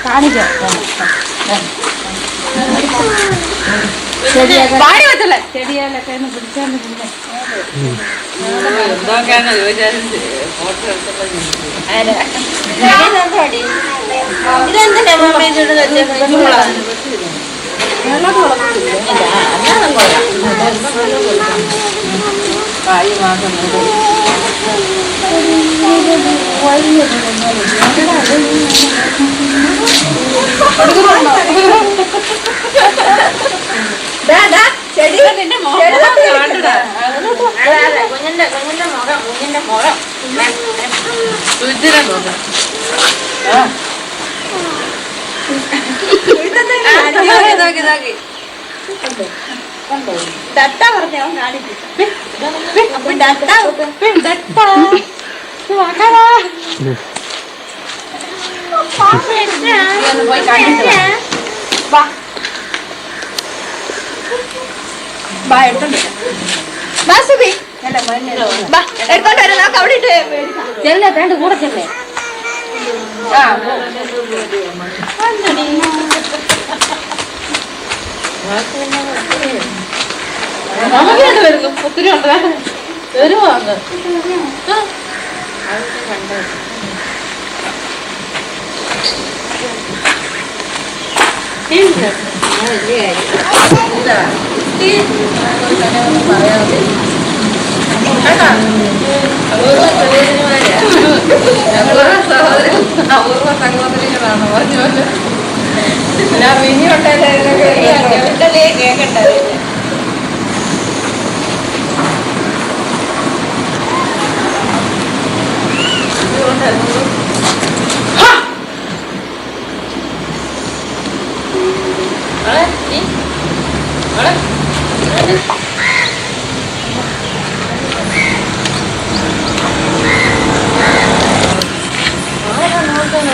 കാണിക്കാം. ചെടിയൊക്കെ കാലൊക്കെ ഒന്ന് പിടിച്ചാലും പിന്നെ എന്തൊക്കെയാണോ ചോദിച്ചാലും ഫോട്ടോ എടുത്തപ്പോൾ ഇതെന്തിനാ മമ്മയെ ചുടുന്ന കായ് മാസം കുഞ്ഞിന്റെ മുഖം സുചിരം നോക്കാം ഡട്ട പറഞ്ഞ കാണിക്കും പോയി കാണിച്ചു എടുത്തോണ്ട് വരാം നമുക്ക് അവിടെ ഇട്ട് ചെല്ലേ വേണ്ട കൂടെ ചെല്ലേ വരുന്നു ഒത്തിരി ഉണ്ട് വരുമോ അങ്ങ് പറയാതെ അപൂർവ സഹോദരികളാണ് പറഞ്ഞു ഞാൻ മിനിയുണ്ടല്ലേ കേക്കട്ടെ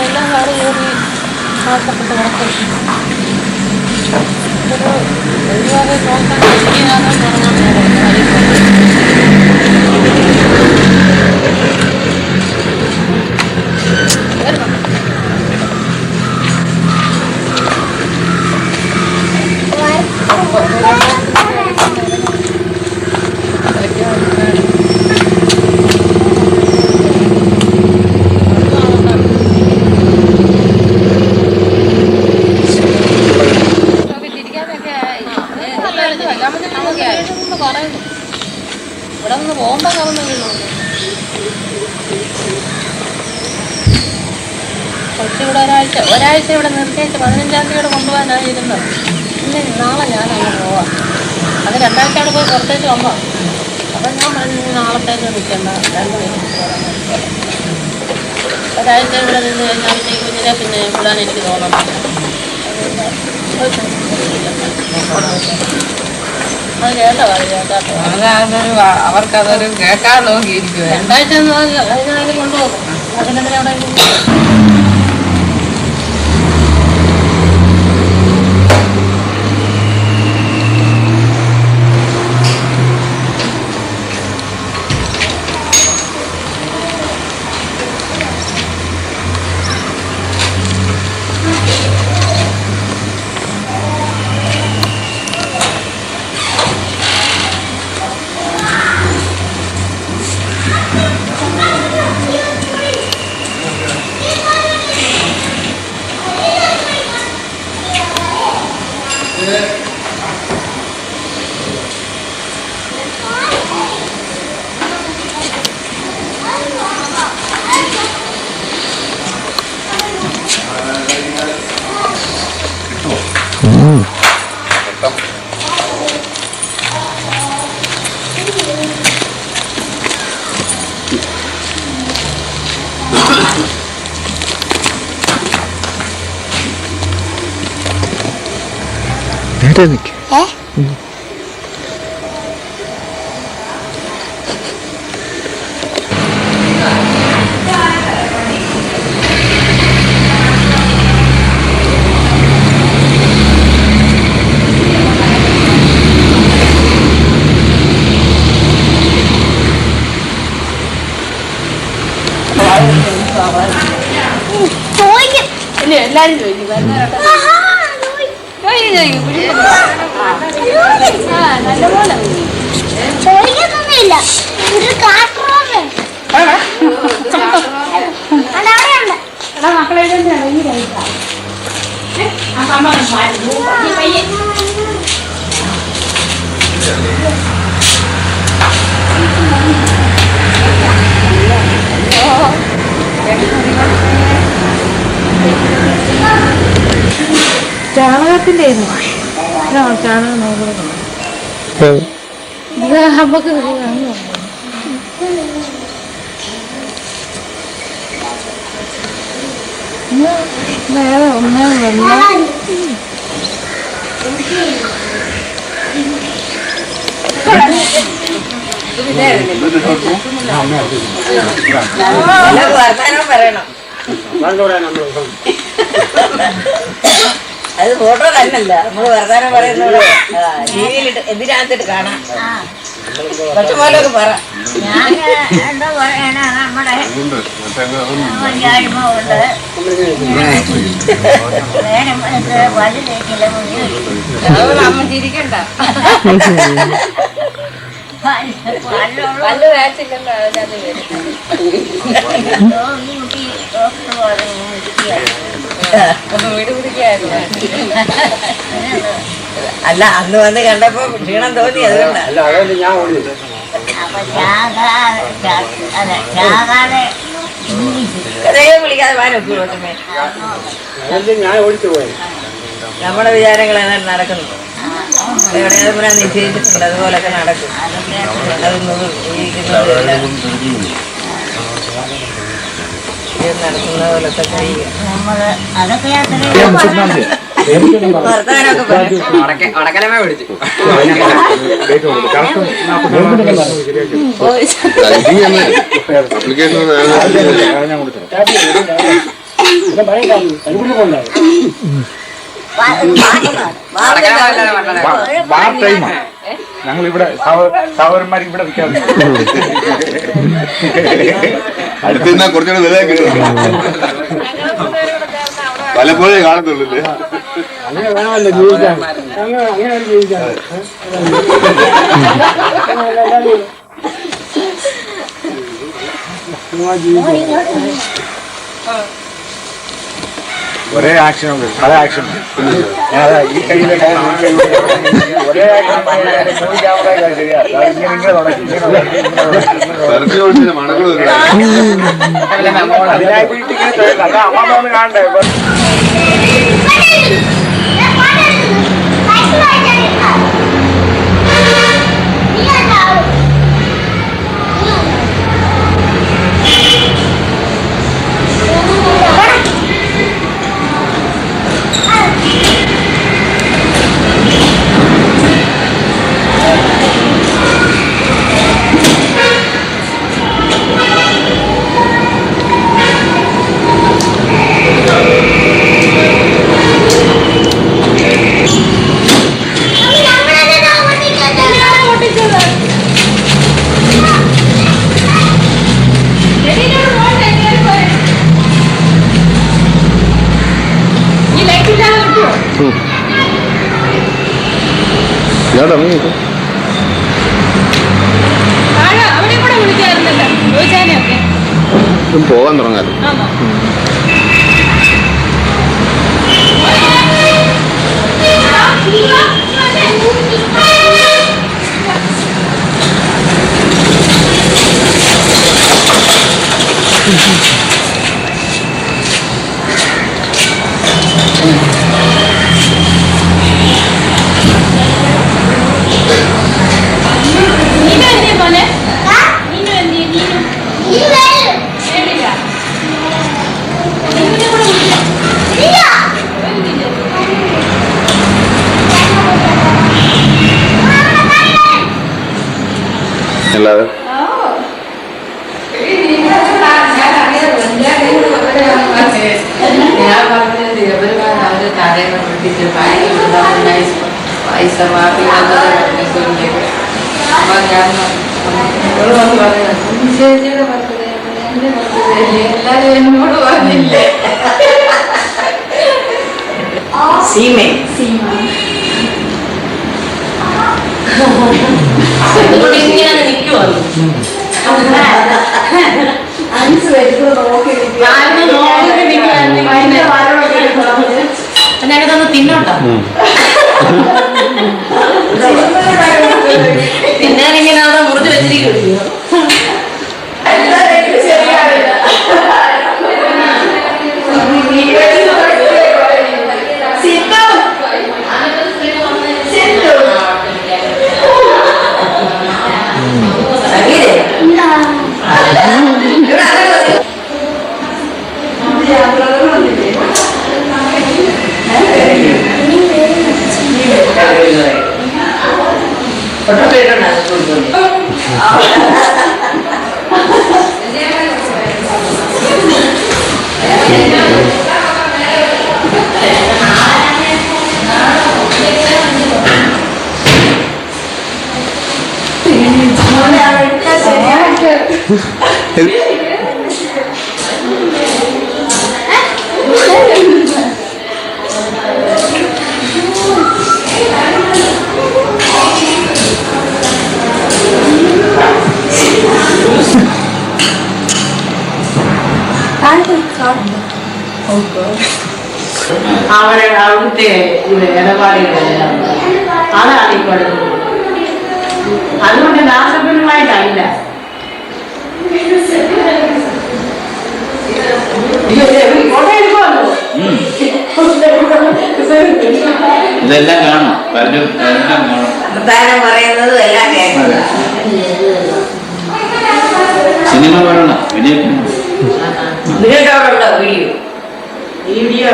എല്ലാം കാറ് കയറി ആക്കപ്പെട്ട് കിടക്കും ഒരുപാട് നോക്കാൻ ഇവിടെ നിന്ന് പോകുമ്പോ കാണുന്നില്ല കൊച്ചിവിടെ ഒരാഴ്ച ഇവിടെ നിർത്തിയിട്ട് 15-ാം തീയതി കൊണ്ടുപോകാനായിരുന്നു. പിന്നെ നാളെ ഞാനങ്ങ് പോവാം. അത് 2 ആഴ്ച അവിടെ പോയി പുറത്തേക്ക് വന്നോ. അപ്പം ഞാൻ പറഞ്ഞു നാളത്തേക്ക് നിൽക്കണ്ട, 2 ഒരാഴ്ച ഇവിടെ നിന്ന് കഴിഞ്ഞാൽ ഈ കുഞ്ഞിനെ പിന്നെ വിടാൻ എനിക്ക് തോന്നണം. അത് കേട്ടോ അവർക്കതൊരു കേൾക്കാൻ നോക്കിയിരിക്കും. 2 ആഴ്ച കഴിഞ്ഞാലും കൊണ്ടുപോകും. അതിനെതിരെ അവിടെ എല്ലാരും ചോദിക്കും നല്ലപോലെ ഇല്ല ഒരു കാട്ടുറോമേ അതവിടെയുണ്ട് എടാ മക്കളെ ഈ ലൈറ്റാ ആ സമ്മതം പയ്യെ ചാണകത്തിന്റെ ചാണകം നമുക്ക് വേറെ ഒന്നേ വെള്ളം പറയണം അത് ഫോട്ടോ തന്നല്ല നമ്മള് വർത്താനം പറയുന്നത് ടിവിയിലിട്ട് എന്തിനകത്തിട്ട് കാണാം കുറച്ചു പോലൊക്കെ പറ ഞാൻ എന്താ പറയണ നമ്മുടെ ഉണ്ട് നേരം വലുതേക്കില്ല അമ്മ ചിരിക്കണ്ട പല്ല് വേച്ചില്ലല്ലോ അതിനകത്ത് അല്ല അന്ന് വന്ന് കണ്ടപ്പോ ക്ഷീണം തോന്നി അതുകൊണ്ടാണ് വിളിക്കാതെ വാനൊക്കെ നമ്മുടെ വിചാരങ്ങളാണ് നടക്കുന്നത് എവിടെയാ നിശ്ചയിച്ചിട്ടുണ്ട് അതുപോലൊക്കെ നടക്കും അതൊന്നും നടക്കുന്ന പോലൊക്കെ ചെയ്യുക വർത്താനൊക്കെ അടക്കലമേ പിടിച്ചു ഞങ്ങളിവിടെ സഹോദരന്മാർ ഇവിടെ വിൽക്കാറുണ്ട് അടുത്ത് നിന്നാ കുറച്ചുകൂടെ വില കിട്ടും പലപ്പോഴേ കാണത്തുള്ളൂ അങ്ങനെ വേണമല്ലോ ജീവിക്കാൻ അങ്ങനെ ജീവിക്കാൻ ഒരേ ആക്ഷനുണ്ട് പല ആക്ഷൻ ഈ കയ്യിലെ ഒരേ അതിനായി വീട്ടിൽ അമ്മ കാണണ്ടേ പോകാൻ തുടങ്ങാൻ അല്ലാതെ ഞാൻ പറഞ്ഞത് ഇവരുമായി അവര് തടയുന്ന പിടിച്ച് പൈസ വാപ്പി അപ്പൊ ഞാൻ വന്ന് പറഞ്ഞു ചേച്ചിയുടെ ബർത്ത്ഡേ എന്റെ ബർത്ത്ഡേ എല്ലാരും എന്നോട് പറഞ്ഞില്ലേ സീമേ ഇങ്ങനെ നിൽക്കുവാ ഞാനിതൊന്ന് തിന്നോട്ടോ. തിന്നാനിങ്ങനെ അവിടെ മുറിച്ച് വെച്ചിരിക്കുന്നു. അവരെ അവിടുത്തെ ഇടപാടുകളെല്ലാം അതാണ് ഈ പഠിക്കുന്നത്. അതുകൊണ്ട് നാശപരമായിട്ടല്ല. ഇതെല്ലാം കാണും, പലരും എല്ലാം കാണും. പ്രധാനം പറയുന്നതും എല്ലാം കേൾക്കുന്നത്. സിനിമ കാണണം, ഇതിനോടുണ്ടോ വീഡിയോ? വീഡിയോ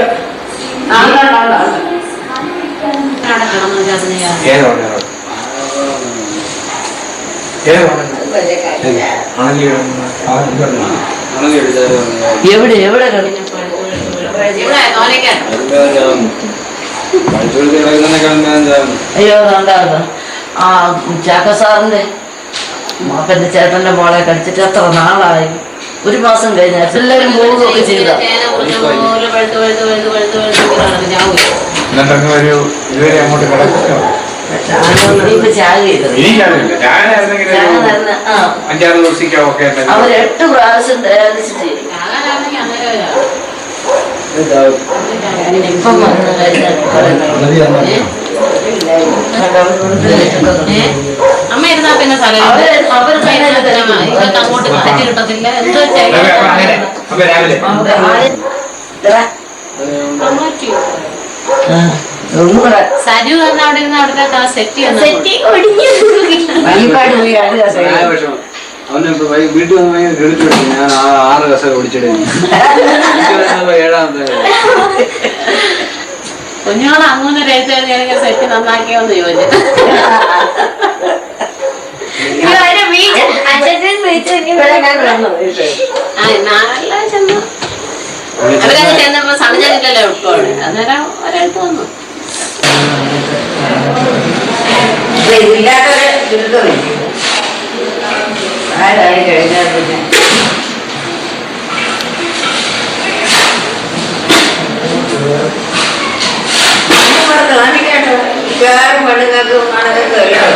എവിടെ എവിടെ അയ്യോ ഉണ്ടായിരുന്നു. ആ ചാക്ക സാറിന്റെ മാപ്പന്റെ ചേട്ടന്റെ മോളെ കടിച്ചിട്ട് എത്ര നാളായി. 1 മാസം കഴിഞ്ഞാൽ എല്ലാവരും പോവുകയൊക്കെ ചെയ്ത അവർ 8 പ്രാവശ്യം ഡയാലിസിസ് ചെയ്തു. ഇപ്പം വന്നു കഴിഞ്ഞാൽ അമ്മ ഇരുന്നാ പിന്നെ അങ്ങോട്ട് കാറ്റ് കിട്ടത്തില്ല. എന്തോ സരു തന്നെ അവിടെ ഇരുന്ന് അവിടുത്തെ സെറ്റ് അവന് വീട്ടിൽ വന്ന് ഭയങ്കര ഗണിച്ചു പഠിക്കും. ഞാൻ 6 കസേര ഓടിച്ചിടേ. 7ാമത്തെ കുഞ്ഞോളെ അങ്ങനെ രജിസ്റ്റർ സെറ്റ് നന്നാക്കിയോന്ന് ചോദിച്ചു. അവരത് ചെന്നപ്പോ സണിഞ്ഞില്ലല്ലോ ഉൾക്കോടെ. അന്നേരം ഒരെടുത്ത് വന്നു. ആരായി കഴിഞ്ഞാൽ പിന്നെ കാണിക്കാട്ടോ. വേറെ പെണ്ണുങ്ങൾക്കും ആണുങ്ങൾക്കും എല്ലാം